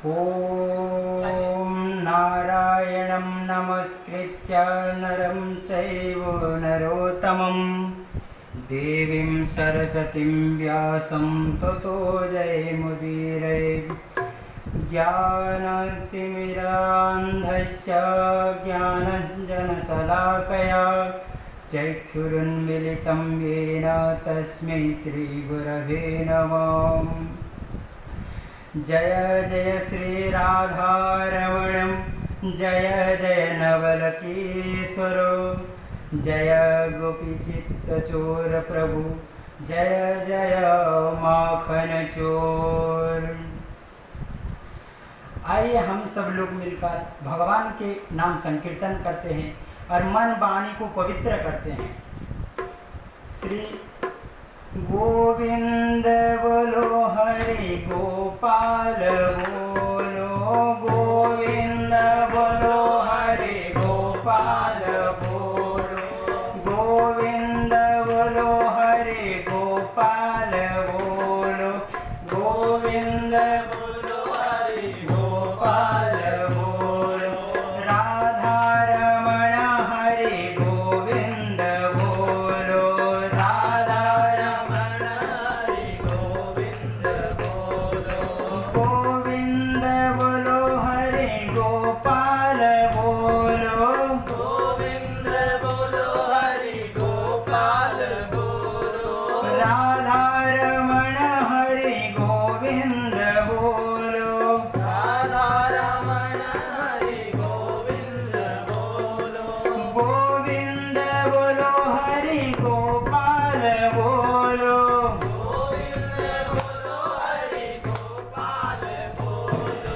ॐ नारायणं नमस्कृत्य नरं चैव नरोत्तमं देवीं सरस्वतीं व्यासं ततो जयमुदीरये। ज्ञानतिमिरान्धस्य ज्ञानाञ्जनशलाकया चक्षुरुन्मीलितं येन तस्मै श्रीगुरवे नमः। जय जय श्री राधारमण जय जय नवलकिशोर जय गोपीचित्तचोर प्रभु जय जय माखन चोर। आइए हम सब लोग मिलकर भगवान के नाम संकीर्तन करते हैं और मन वाणी को पवित्र करते हैं। श्री गोविंद बोलो हरि गोपाल बोलो, गोविंद बोलो हरि गोपाल बोलो, गोविंद बोलो हरि गोपाल बोलो, गोविंद बोलो हरि गोपाल बोलो। राधा रमण हरि गोविंद बोलो, राधा रमण हरि गोविंद बोलो, गोविंद बोलो हरि गोपाल बोलो, गोविंद बोलो हरि गोपाल बोलो। राधा रमण हरि गोविंद बोलो, राधा रमण हरि गोविंद बोलो, गोविंद बोलो हरि गोपाल बोलो, गोविंद बोलो हरि गोपाल बोलो।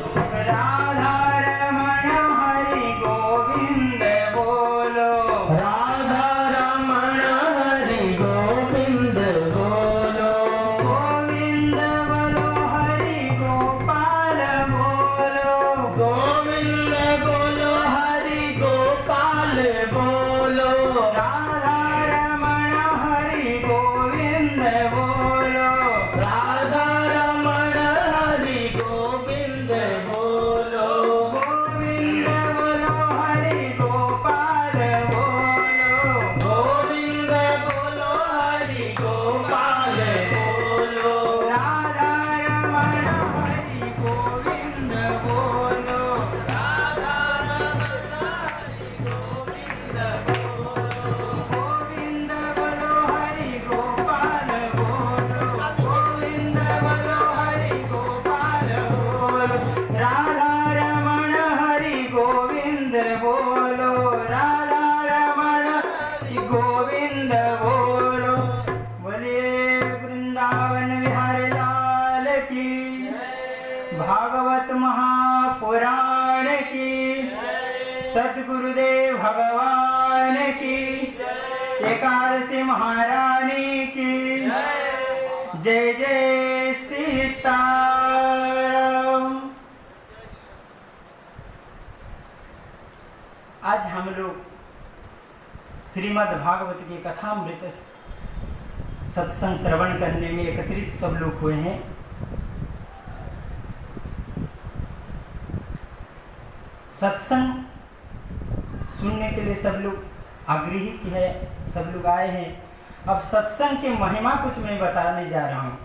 राधा रमण हरि गोविंद बोलो, राधा रमण हरि गोविंद बोलो, गोविंद बोलो हरि गोपाल बोलो, गोविंद बोलो हरि गोपाल बोलो। राधा रमण हरि गोविंद बोलो, राधा रमण हरि गोविंद बोलो, गोविंद बोलो हरि गोपाल बोलो, गोविंद बोलो हरि गोपाल बोलो। राधा रमण हरि गोविंद बोलो, राधा रमण हरि गोविंद बोलो, गोविंद बोलो हरि गोपाल बोलो, गोविंद बोलो हरि गोपाल बोलो। राधा रमण हरि गोविंद बोलो, राधा रमण हरि गोविंद बोलो। बोलिए वृंदावन विहारी लाल की, भागवत महापुराण की, सद्गुरुदेव भगवान की, एकादशी महारानी की जय जय सीताराम। आज हम लोग श्रीमद् भागवत की कथामृत सत्संग श्रवण करने में एकत्रित सब लोग हुए हैं। सत्संग सुनने के लिए सब लोग आग्रही है, सब लोग आए हैं। अब सत्संग की महिमा कुछ मैं बताने जा रहा हूं।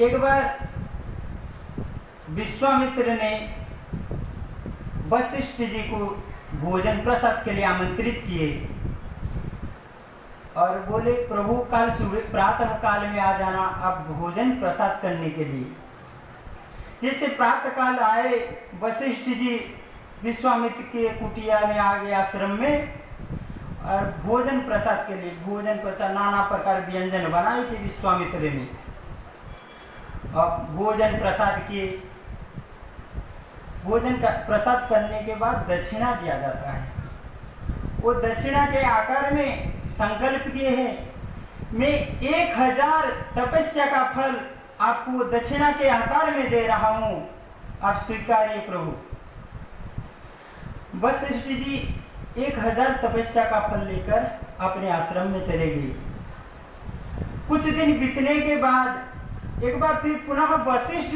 एक बार विश्वामित्र ने वशिष्ठ जी को भोजन प्रसाद के लिए आमंत्रित किए और बोले प्रभु कल सुबह प्रातः काल में आ जाना आप भोजन प्रसाद करने के लिए। जैसे प्रातः काल आए वशिष्ठ जी विश्वामित्र के कुटिया में आ गए आश्रम में और भोजन प्रसाद के लिए भोजन प्रसाद नाना प्रकार व्यंजन बनाए थे विश्वामित्र ने। अब भोजन प्रसाद किए, भोजन का प्रसाद करने के बाद दक्षिणा दिया जाता है। वो दक्षिणा के आकार में संकल्प किए हैं मैं 1000 तपस्या का फल आपको दक्षिणा के आकार में दे रहा हूं, आप स्वीकारिए प्रभु। वशिष्ठ जी 1000 तपस्या का फल लेकर अपने आश्रम में चले गए। कुछ दिन बीतने के बाद एक बार फिर पुनः वशिष्ठ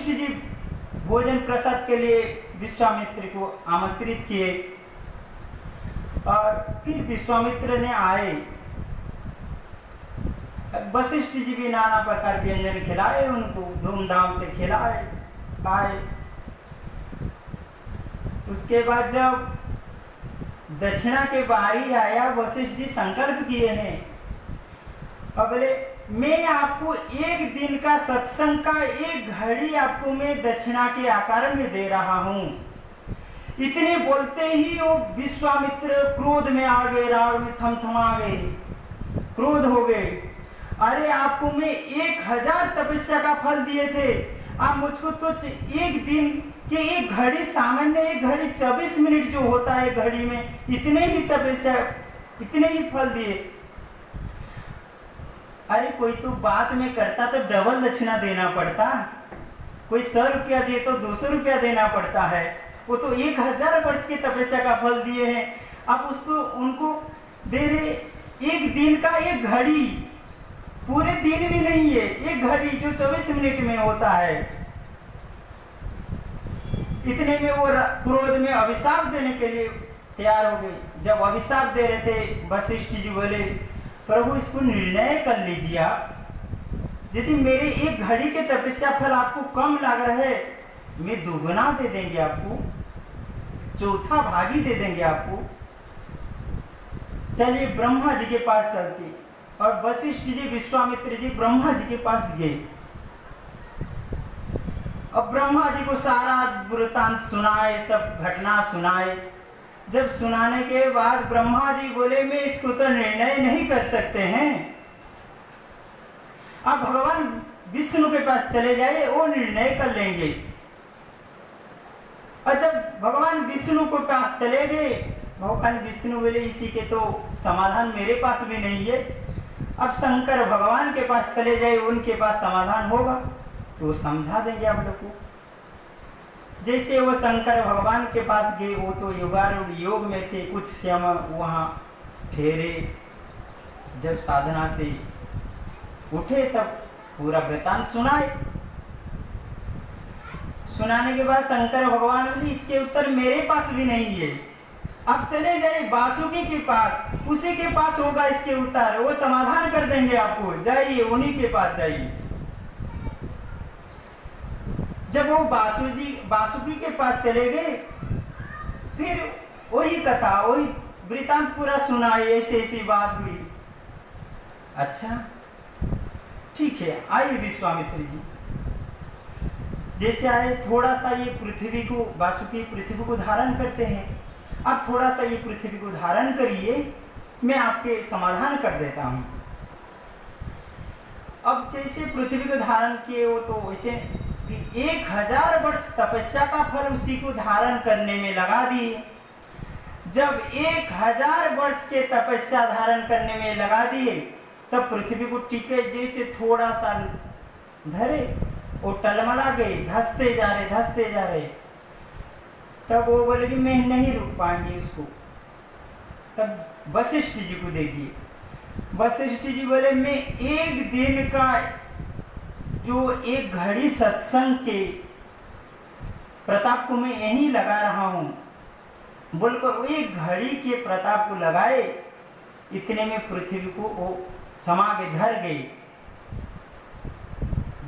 जी भोजन प्रसाद के लिए विश्वामित्र को आमंत्रित किए और फिर विश्वामित्र ने आए। वशिष्ठ जी भी नाना प्रकार व्यंजन खिलाए, उनको धूमधाम से खिलाए आए। उसके बाद जब दक्षिणा के बारी आया, वशिष्ठ जी संकल्प किए हैं, अगले मैं आपको एक दिन का सत्संग का एक घड़ी आपको मैं दक्षिणा के आकार में दे रहा हूं। इतने बोलते ही वो विश्वामित्र क्रोध में आ गए, राग में थमथमा गए, क्रोध हो गए। अरे आपको मैं 1000 तपस्या का फल दिए थे, आप मुझको तो एक दिन के एक घड़ी, सामान्य एक घड़ी 24 मिनट जो होता है घड़ी में, इतने ही तपस्या, इतने ही फल दिए। अरे कोई तो बात में करता तो डबल दक्षिणा देना पड़ता, कोई 100 रुपया दे तो 200 रुपया देना पड़ता है। वो तो 1000 वर्ष की तपस्या का फल दिए हैं, आप उसको उनको दे रहे एक दिन का एक घड़ी, पूरे दिन भी नहीं है, एक घड़ी जो 24 मिनट में होता है। इतने में वो क्रोध में अभिशाप देने के लिए तैयार हो गए। जब अभिशाप दे रहे थे, वशिष्ठ जी बोले, प्रभु इसको निर्णय कर लीजिए आप, यदि मेरे एक घड़ी के तपस्या फल आपको कम लग रहा है, मैं दुगुना दे देंगे आपको, चौथा भागी दे देंगे आपको। चलिए ब्रह्मा जी के पास चलते, और वशिष्ठ जी विश्वामित्र जी ब्रह्मा जी के पास गए। अब ब्रह्मा जी को सारा वृत्तांत सुनाए, सब घटना सुनाए। जब सुनाने के बाद ब्रह्मा जी बोले, मैं इसको तो निर्णय नहीं कर सकते हैं, आप भगवान विष्णु के पास चले जाइए, वो निर्णय कर लेंगे। और जब भगवान विष्णु के पास चले गए, भगवान विष्णु बोले, इसी के तो समाधान मेरे पास भी नहीं है, अब शंकर भगवान के पास चले जाए, उनके पास समाधान होगा तो समझा देंगे आप लोग को। जैसे वो शंकर भगवान के पास गए, वो तो योगारूढ़ योग में थे, कुछ समय वहाँ ठहरे। जब साधना से उठे तब पूरा वृत्तांत सुनाए। सुनाने के बाद शंकर भगवान बोले, इसके उत्तर मेरे पास भी नहीं है, आप चले जाइए वासुकी के पास, उसी के पास होगा इसके उत्तर, वो समाधान कर देंगे आपको, जाइए उन्हीं के पास जाइए। जब वो वासुकी के पास चले गए, फिर वही कथा, वही वृत्तांत पूरा सुनाए, ऐसी ऐसी बात हुई। अच्छा ठीक है, आइए विश्वामित्र जी। जैसे आए, थोड़ा सा ये पृथ्वी को, वासुकी पृथ्वी को धारण करते हैं, आप थोड़ा सा ये पृथ्वी को धारण करिए, मैं आपके समाधान कर देता हूँ। अब जैसे पृथ्वी को धारण किए, वो तो वैसे 1000 वर्ष तपस्या का फल उसी को धारण करने में लगा दिए। जब 1000 वर्ष के तपस्या धारण करने में लगा दिए, तब पृथ्वी को टिके जैसे थोड़ा सा धरे, वो टलमला गए, धंसते जा रहे। तब वो बोले कि मैं नहीं रुक पाएंगे उसको, तब वशिष्ठ जी को दे दिए। वशिष्ठ जी बोले, मैं एक दिन का जो एक घड़ी सत्संग के प्रताप को मैं यहीं लगा रहा हूँ, बोलकर एक घड़ी के प्रताप को लगाए। इतने में पृथ्वी को वो समा के धर गई।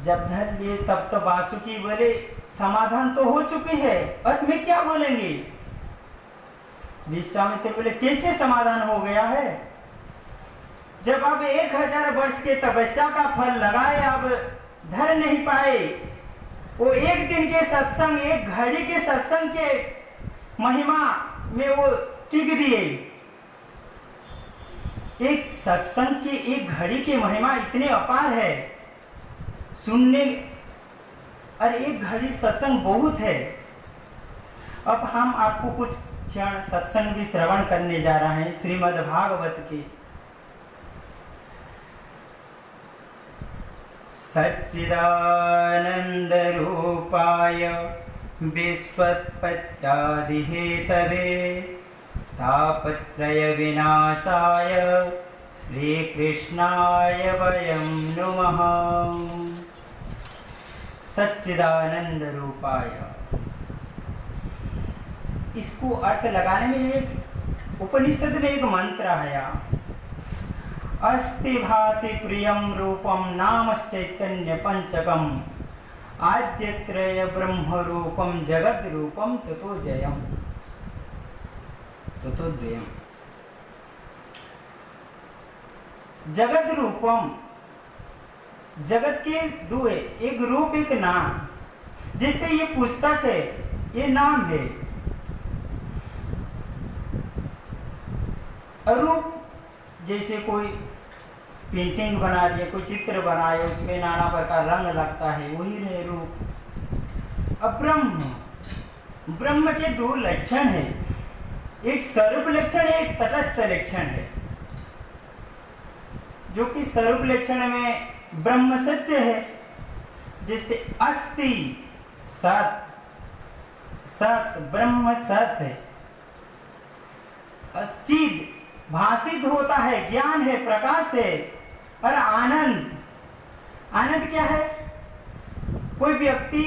जब धर लिए तब तो वासुकी बोले, समाधान तो हो चुकी है, और मैं क्या बोलेंगे। विश्वामित्र बोले, कैसे समाधान हो गया है, जब अब 1000 वर्ष के तपस्या का फल लगाए, अब धर नहीं पाए, वो एक दिन के सत्संग, एक घड़ी के सत्संग के महिमा में वो टिक दिए। एक सत्संग के एक घड़ी के महिमा इतने अपार है, सुनने, और एक घड़ी सत्संग बहुत है। अब हम आपको कुछ क्षण सत्संग भी श्रवण करने जा रहे हैं श्रीमद् भागवत के। सच्चिदानंद रूपाय विश्वोत्पत्त्यादि हेतवे तापत्रय विनाशाय श्री कृष्णाय वयं नमः। सच्चिदानंद रूपाय। इसको अर्थ लगाने में एक उपनिषद में एक मंत्र आया, अस्ति भाति प्रियम रूपम नामश्चैतन्य पंचकम आद्यत्रय ब्रह्म रूपम जगद रूपम ततो जयम ततो द्वयम। जगत रूपम, जगत के दो है, एक रूप एक नाम। जैसे ये पुस्तक है, ये नाम है। रूप जैसे कोई पेंटिंग बना दिया, कोई चित्र बनाए, उसमें नाना प्रकार रंग लगता है, वही है रूप। अब ब्रह्म, ब्रह्म के दो लक्षण है, एक स्वरूप लक्षण है, एक तटस्थ लक्षण है। जो कि स्वरूप लक्षण में ब्रह्म सत्य है, जैसे अस्ति सत, सत ब्रह्म सत्य है। चिद भाषित होता है, ज्ञान है, प्रकाश है। और आनंद, आनंद क्या है? कोई व्यक्ति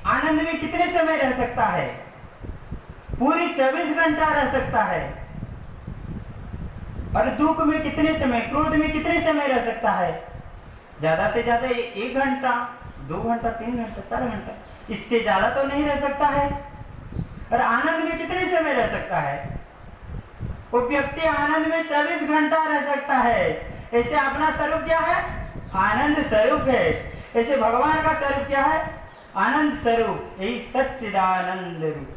आनंद में कितने समय रह सकता है? पूरी 24 घंटा रह सकता है। और दुख में कितने समय, क्रोध में कितने समय रह सकता है? ज्यादा से ज्यादा 1 घंटा, 2 घंटा, 3 घंटा, 4 घंटा, इससे ज्यादा तो नहीं रह सकता है। और आनंद में कितने समय रह सकता है? वो व्यक्ति आनंद में 24 घंटा रह सकता है। ऐसे अपना स्वरूप क्या है? आनंद स्वरूप है। ऐसे भगवान का स्वरूप क्या है? आनंद स्वरूप, यही सच्चिदानंद रूप।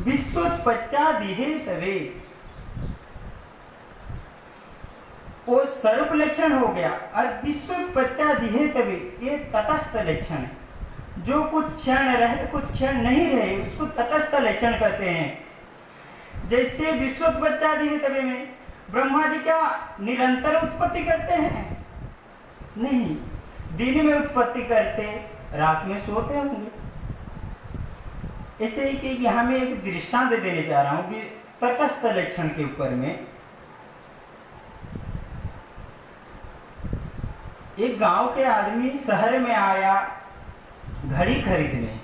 विश्वोत्पत्त्यादि हेतवे, वो स्वरूप लक्षण हो गया। और विश्वोत्पत्त्यादि हेतवे, ये तटस्थ लक्षण है। जो कुछ क्षण रहे, कुछ क्षण नहीं रहे, उसको तटस्थ लक्षण कहते हैं। जैसे विश्वोत्पत्त्यादि हेतवे में ब्रह्मा जी क्या निरंतर उत्पत्ति करते हैं? नहीं, दिन में उत्पत्ति करते, रात में सोते होंगे। ऐसे ही कि यहाँ मैं एक दृष्टांत देने जा रहा हूँ कि तटस्थ लक्षण के ऊपर में। एक गांव के आदमी शहर में आया घड़ी खरीदने।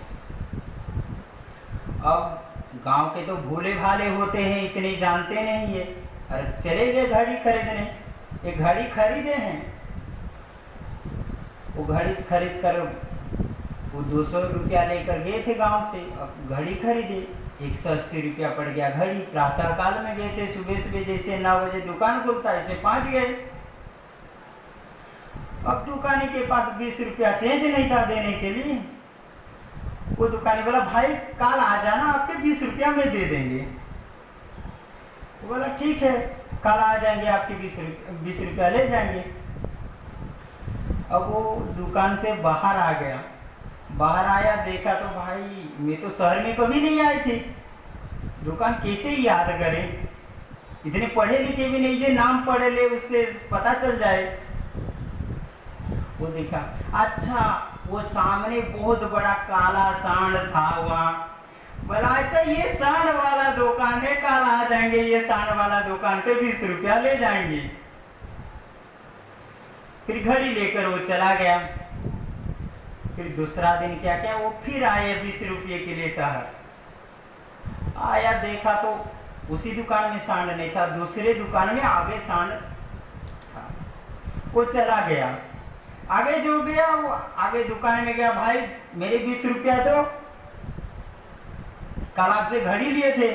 अब गांव के तो भोले भाले होते हैं, इतने जानते नहीं है। अरे चले गए घड़ी खरीदने, एक घड़ी खरीदे हैं। वो घड़ी खरीद कर वो 200 रुपया लेकर गए थे गांव से। अब घड़ी खरीदे, 180 रुपया पड़ गया घड़ी। प्रातः काल में गए थे, सुबह सुबह जैसे 9 बजे दुकान खुलता है, ऐसे 5 गए। अब दुकानी के पास 20 रुपया चेंज नहीं था देने के लिए। वो दुकानी बोला, भाई कल आ जाना, आपके 20 रुपया में दे देंगे। वो बोला ठीक है, कल आ जाएंगे, आपके 20 रुपया ले जाएंगे। अब वो दुकान से बाहर आ गया। बाहर आया, देखा तो भाई मैं तो शहर में कभी नहीं आई थी, दुकान कैसे याद करें? इतने पढ़े लिखे भी नहीं, जो नाम पढ़े ले उससे पता चल जाए। वो देखा, अच्छा वो सामने बहुत बड़ा काला सांड था वहाँ। बोला अच्छा ये सांड वाला दुकान है, कल आ जाएंगे, ये सांड वाला दुकान से 20 रुपया ले जाएंगे। फिर घड़ी लेकर वो चला गया। फिर दूसरा दिन क्या क्या, वो फिर आए 20 रुपये के लिए शहर। आया, देखा तो उसी दुकान में सांड नहीं था, दूसरे दुकान में आगे सांड था। वो चला गया, आगे जो गया वो आगे दुकान में गया, भाई मेरे 20 रुपया दो, कल आपसे घड़ी लिए थे।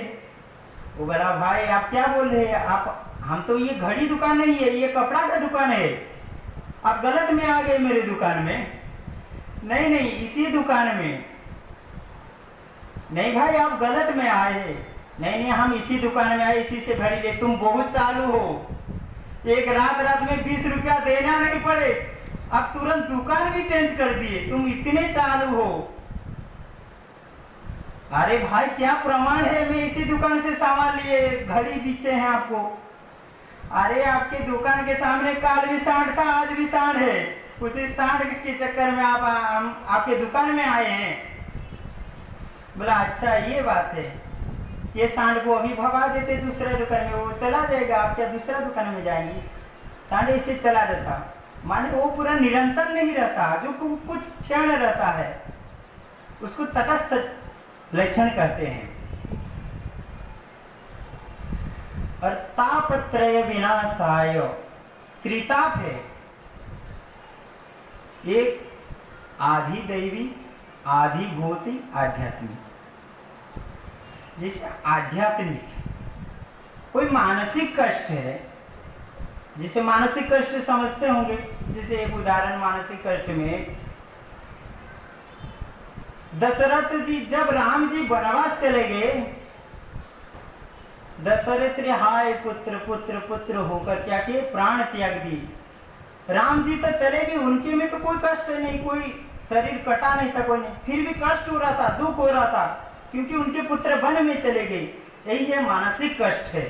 वो बोला भाई आप क्या बोल रहे हैं? आप, हम तो ये घड़ी दुकान नहीं है, ये कपड़ा का दुकान है, आप गलत में आ गए मेरे दुकान में। नहीं नहीं, इसी दुकान में। नहीं भाई आप गलत में आए। नहीं नहीं, हम इसी दुकान में आए, इसी से घड़ी ले। तुम बहुत चालू हो, एक रात में 20 रुपया देना नहीं पड़े, अब तुरंत दुकान भी चेंज कर दिए, तुम इतने चालू हो। अरे भाई क्या प्रमाण है, मैं इसी दुकान से सामान लिए, घड़ी बेचे हैं आपको। अरे आपके दुकान के सामने काल भी सांड था, आज भी सांड है, उसी सांड के चक्कर में आपके दुकान में आए हैं। बोला अच्छा ये बात है। ये सांड को अभी भगा देते दूसरे दुकान में, वो चला जाएगा, आप क्या दूसरा दुकान में जाएंगे? सांड ऐसे चला देता, माने वो पूरा निरंतर नहीं रहता, जो कुछ क्षण रहता है उसको तटस्थ लक्षण कहते हैं। और तापत्रय विनाशाय, त्रिताप है, एक आधी दैवी, आधी भौतिक, आध्यात्मिक। जैसे आध्यात्मिक कोई मानसिक कष्ट है, जिसे मानसिक कष्ट समझते होंगे, जैसे एक उदाहरण मानसिक कष्ट में, दशरथ जी जब राम जी वनवास चले गए, दशरथ रे हाय पुत्र पुत्र पुत्र होकर क्या किए, प्राण त्याग दी। राम जी तो चले गए, उनके में तो कोई कष्ट नहीं, कोई शरीर कटा नहीं था, कोई नहीं, फिर भी कष्ट हो रहा था, दुख हो रहा था, क्योंकि उनके पुत्र वन में चले गए। यही है मानसिक कष्ट है।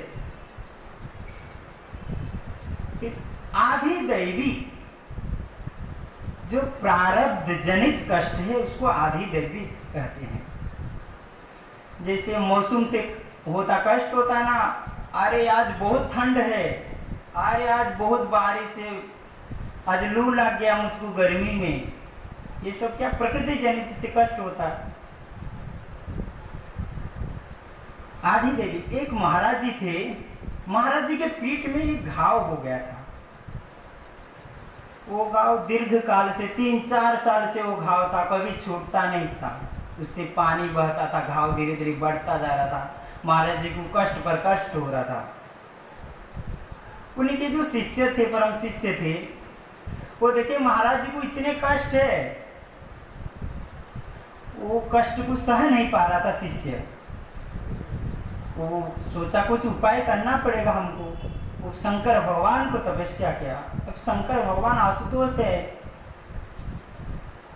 आधि दैवी, जो प्रारब्ध जनित कष्ट है उसको आधि दैवी कहते हैं। जैसे मौसम से होता कष्ट होता ना, अरे आज बहुत ठंड है, अरे आज बहुत बारिश है, आज लू लग गया मुझको गर्मी में, ये सब क्या प्रकृति जनित से कष्ट होता है। आधि देवी, एक महाराज जी थे, महाराज जी के पीठ में एक घाव हो गया था। वो घाव दीर्घ काल से 3-4 साल से वो घाव था, कभी छूटता नहीं था, उससे पानी बहता था, घाव धीरे धीरे बढ़ता जा रहा था, महाराज जी को कष्ट पर कष्ट हो रहा था। उन्हीं के जो शिष्य थे, परम शिष्य थे, वो देखे महाराज जी को इतने कष्ट है, वो कष्ट को सह नहीं पा रहा था शिष्य। वो सोचा कुछ उपाय करना पड़ेगा हमको। वो शंकर भगवान को तपस्या किया। अब शंकर भगवान आशुतोष है,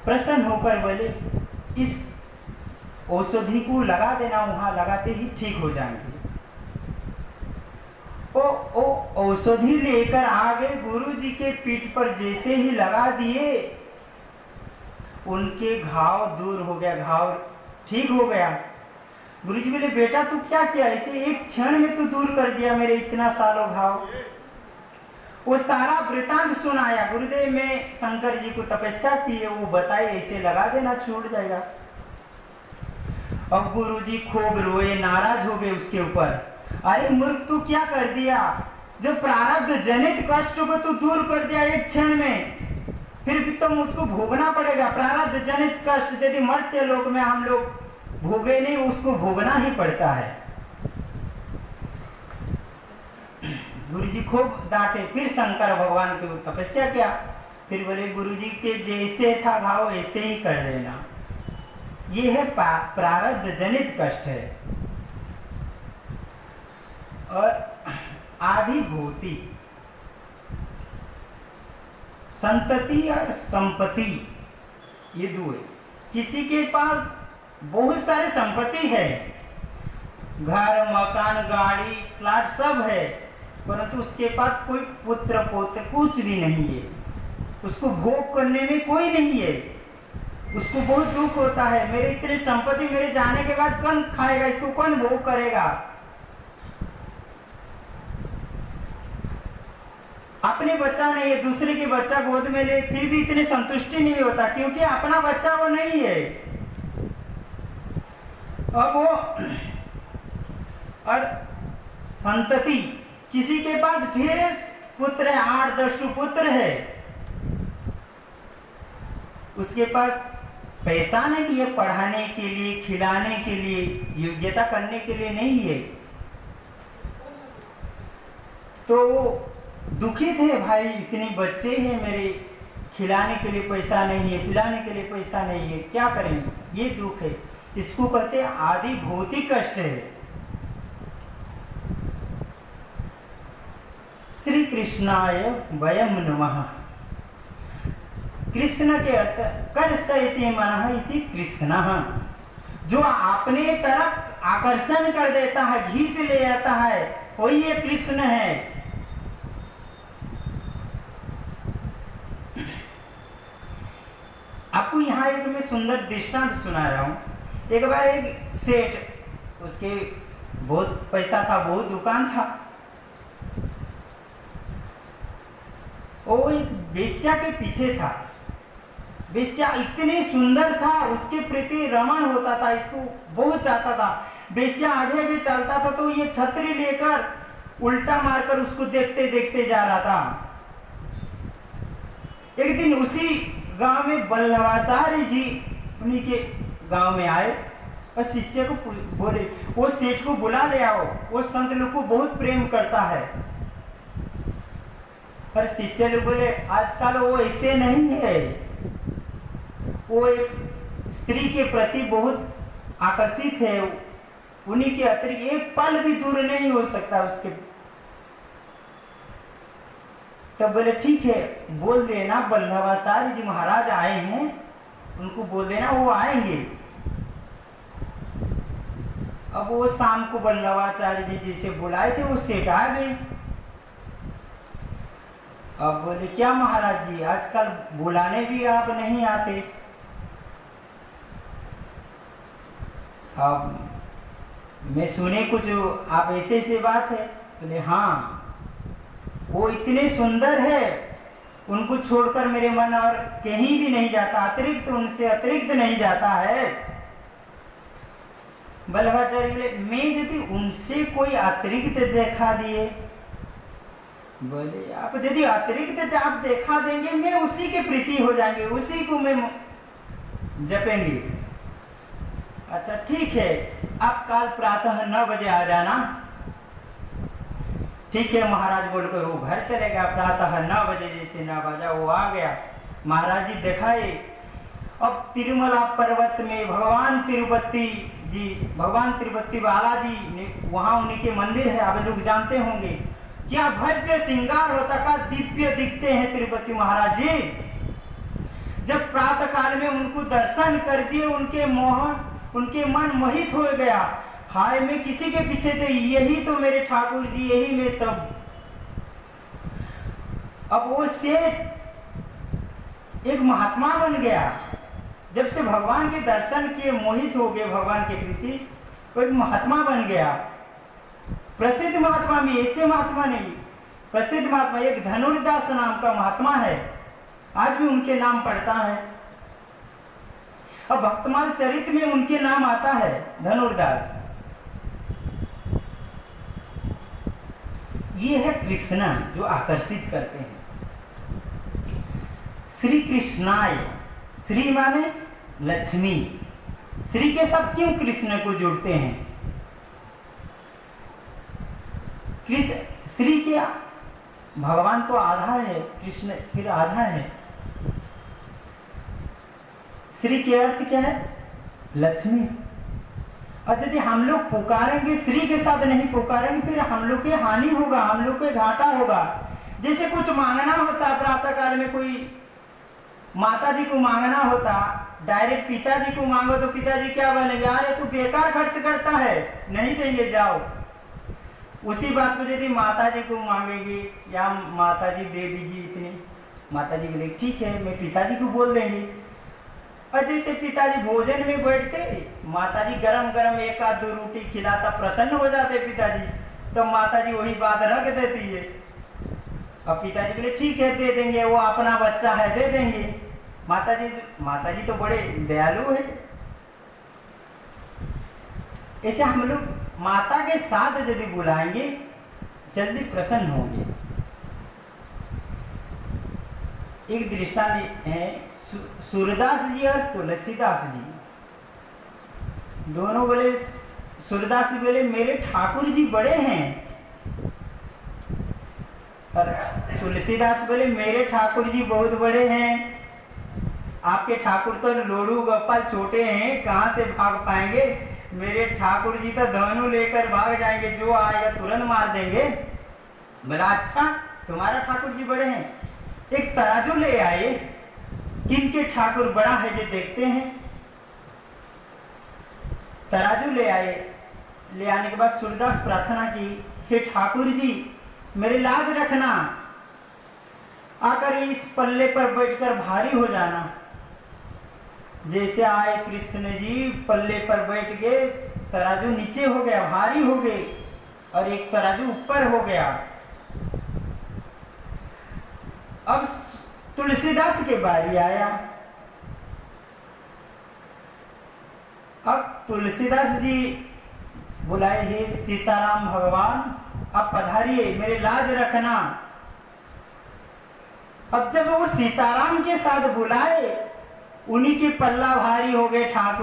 प्रसन्न होकर बोले इस औषधि को लगा देना, वहां लगाते ही ठीक हो जाएंगे। ओ औषधि लेकर आगे गुरु जी के पीठ पर जैसे ही लगा दिए, उनके घाव दूर हो गया, घाव ठीक हो गया। गुरु जी बोले बेटा तू क्या किया, ऐसे एक क्षण में तू दूर कर दिया मेरे इतना सालों घाव। वो सारा वृतांत सुनाया, गुरुदेव में शंकर जी को तपस्या की है, वो बताए ऐसे लगा देना छूट जाएगा। अब गुरु जी खूब रोए, नाराज हो गए उसके ऊपर। अरे मूर्ख तू क्या कर दिया, जो प्रारब्ध जनित कष्ट को तू दूर कर दिया एक क्षण में, फिर भी तो मुझको भोगना पड़ेगा। प्रारब्ध जनित कष्ट यदि मर्त्य लोक में हम लोग भोगे नहीं, उसको भोगना ही पड़ता है। गुरु जी खूब डांटे, फिर शंकर भगवान की तपस्या किया, फिर बोले गुरु जी के जैसे था घाव ऐसे ही कर देना। ये है प्रारब्ध जनित कष्ट है। और आधिभूति, संतति और संपत्ति, ये दो है। किसी के पास बहुत सारे संपत्ति है, घर मकान गाड़ी प्लाट सब है, परंतु उसके पास कोई पुत्र पौत्र कुछ भी नहीं है, उसको भोग करने में कोई नहीं है, उसको बहुत दुख होता है। मेरे इतने संपत्ति मेरे जाने के बाद कौन खाएगा, इसको कौन भोग करेगा। अपने बच्चा नहीं है, दूसरे के बच्चा गोद में ले, फिर भी इतनी संतुष्टि नहीं होता, क्योंकि अपना बच्चा वो नहीं है। अब वो और संतति, किसी के पास ढेर पुत्र है, 8-10 पुत्र है, उसके पास पैसा नहीं है पढ़ाने के लिए, खिलाने के लिए, योग्यता करने के लिए नहीं है, तो दुखित है, भाई इतने बच्चे हैं मेरे, खिलाने के लिए पैसा नहीं है, पिलाने के लिए पैसा नहीं है, क्या करें, ये दुख है। इसको कहते हैं आदि भौतिक कष्ट है। श्री कृष्णाय वयम नमः। कृष्ण के अर्थ कर्षयति मनः इति कृष्णः, जो अपने तरफ आकर्षण कर देता है, खींच ले जाता है, वही ये कृष्ण है। आपको यहाँ एक मैं सुंदर दृष्टांत सुना रहा हूँ। एक बार एक सेठ, उसके बहुत पैसा था, बहुत दुकान था। वो एक वेश्या के पीछे था। वेश्या इतनी सुंदर था, उसके प्रति रमण होता था, इसको बहुत चाहता था। वेश्या आगे आगे चलता था तो ये छतरी लेकर उल्टा मारकर उसको देखते देखते जा रहा था। एक दिन उसी गांव में वल्लभाचार्य जी उन्हीं के गांव में आए और शिष्य को बोले, वो सेठ को बुला ले आओ, वो संत लोग को बहुत प्रेम करता है। पर शिष्य लोग बोले, आजकल वो ऐसे नहीं है, वो एक स्त्री के प्रति बहुत आकर्षित है, उन्हीं के अतिरिक्त एक पल भी दूर नहीं हो सकता उसके। तब बोले ठीक है, बोल देना वल्लभाचार्य जी महाराज आए हैं, उनको बोल देना वो आएंगे। अब वो शाम को वल्लभाचार्य जी जिसे बुलाए थे वो सेठ आ गए। अब बोले क्या महाराज जी, आजकल बुलाने भी आप नहीं आते। अब मैं सुने कुछ आप ऐसे ऐसे बात है। बोले हाँ, वो इतने सुंदर है, उनको छोड़कर मेरे मन और कहीं भी नहीं जाता, अतिरिक्त उनसे अतिरिक्त नहीं जाता है। वल्लभाचार्य बोले, मैं यदि उनसे कोई अतिरिक्त देखा दिए, बोले आप यदि अतिरिक्त आप देखा देंगे, मैं उसी के प्रीति हो जाएंगे, उसी को मैं जपेंगे। अच्छा ठीक है, आप कल प्रातः 9 बजे आ जाना। ठीक है महाराज बोलकर वो घर चले गया। प्रातः 9 बजे जैसे 9 बजा वो आ गया। महाराज जी दिखाए, अब तिरुमला पर्वत में भगवान तिरुपति बालाजी ने, वहां उन्हीं के मंदिर है, आप लोग जानते होंगे। क्या भव्य श्रृंगार होता का, दिव्य दिखते हैं तिरुपति महाराज जी। जब प्रातः काल में उनको दर्शन कर दिए, उनके मन मोहित हो गया। हाय मैं किसी के पीछे थे, यही तो मेरे ठाकुर जी, यही मैं सब। अब वो सेठ एक महात्मा बन गया। जब से भगवान के दर्शन किए मोहित हो गए भगवान के प्रति, वो एक महात्मा बन गया। प्रसिद्ध महात्मा में, ऐसे महात्मा नहीं, प्रसिद्ध महात्मा एक धनुर्दास नाम का महात्मा है, आज भी उनके नाम पढ़ता है। अब भक्तमाल चरित में उनके नाम आता है, धनुर्दास। ये है कृष्ण जो आकर्षित करते हैं। श्री कृष्णाय, श्री माने लक्ष्मी, श्री के साथ क्यों कृष्ण को जोड़ते हैं? कृष्ण श्री के, भगवान तो आधा है, कृष्ण फिर आधा है। श्री के अर्थ क्या है? लक्ष्मी। और यदि हम लोग पुकारेंगे श्री के साथ नहीं पुकारेंगे, फिर हम लोग के हानि होगा, हम लोग को घाटा होगा। जैसे कुछ मांगना होता, प्रातः काल में कोई माता जी को मांगना होता, डायरेक्ट पिताजी को मांगो तो पिताजी क्या बोलेंगे, अरे तू बेकार खर्च करता है, नहीं देंगे, जाओ। उसी बात को यदि माता जी को मांगेंगे, या माता जी दे दीजिए इतने, माता जी बोले ठीक है, मैं पिताजी को बोल देंगे। और जैसे पिताजी भोजन में बैठते, माताजी गरम गरम 1 आध 2 रोटी खिलाता, प्रसन्न हो जाते पिताजी, तो माताजी वही बात रख देती है। अब पिताजी बोले ठीक है दे देंगे, वो अपना बच्चा है दे देंगे। माताजी तो बड़े दयालु है। ऐसे हम लोग माता के साथ यदि बुलाएंगे, जल्दी प्रसन्न होंगे। एक दृष्टांत है, सूरदास जी और तुलसीदास जी दोनों बोले, सूरदास जी बोले मेरे ठाकुर जी बड़े हैं, और तुलसीदास बोले मेरे ठाकुर जी बहुत बड़े हैं। आपके ठाकुर तो लोड़ू गोपाल छोटे हैं, कहाँ से भाग पाएंगे, मेरे ठाकुर जी तो धनु लेकर भाग जाएंगे, जो आएगा तुरंत मार देंगे। बोला अच्छा तुम्हारा ठाकुर जी बड़े हैं, एक तराजू ले आए, किनके ठाकुर बड़ा है जो देखते हैं। तराजू ले आए, ले आने के बाद सूरदास प्रार्थना की, हे ठाकुर जी मेरी लाज रखना, आकर इस पल्ले पर बैठकर भारी हो जाना। जैसे आए कृष्ण जी पल्ले पर बैठ गए, तराजू नीचे हो गया, भारी हो गए, और एक तराजू ऊपर हो गया। अब तुलसीदास के बारी आया। अब तुलसीदास जी बुलाए, हे सीताराम भगवान आप पधारिए, मेरे लाज रखना। अब जब वो सीताराम के साथ बुलाए, उन्हीं की पल्ला भारी हो गए ठाकुर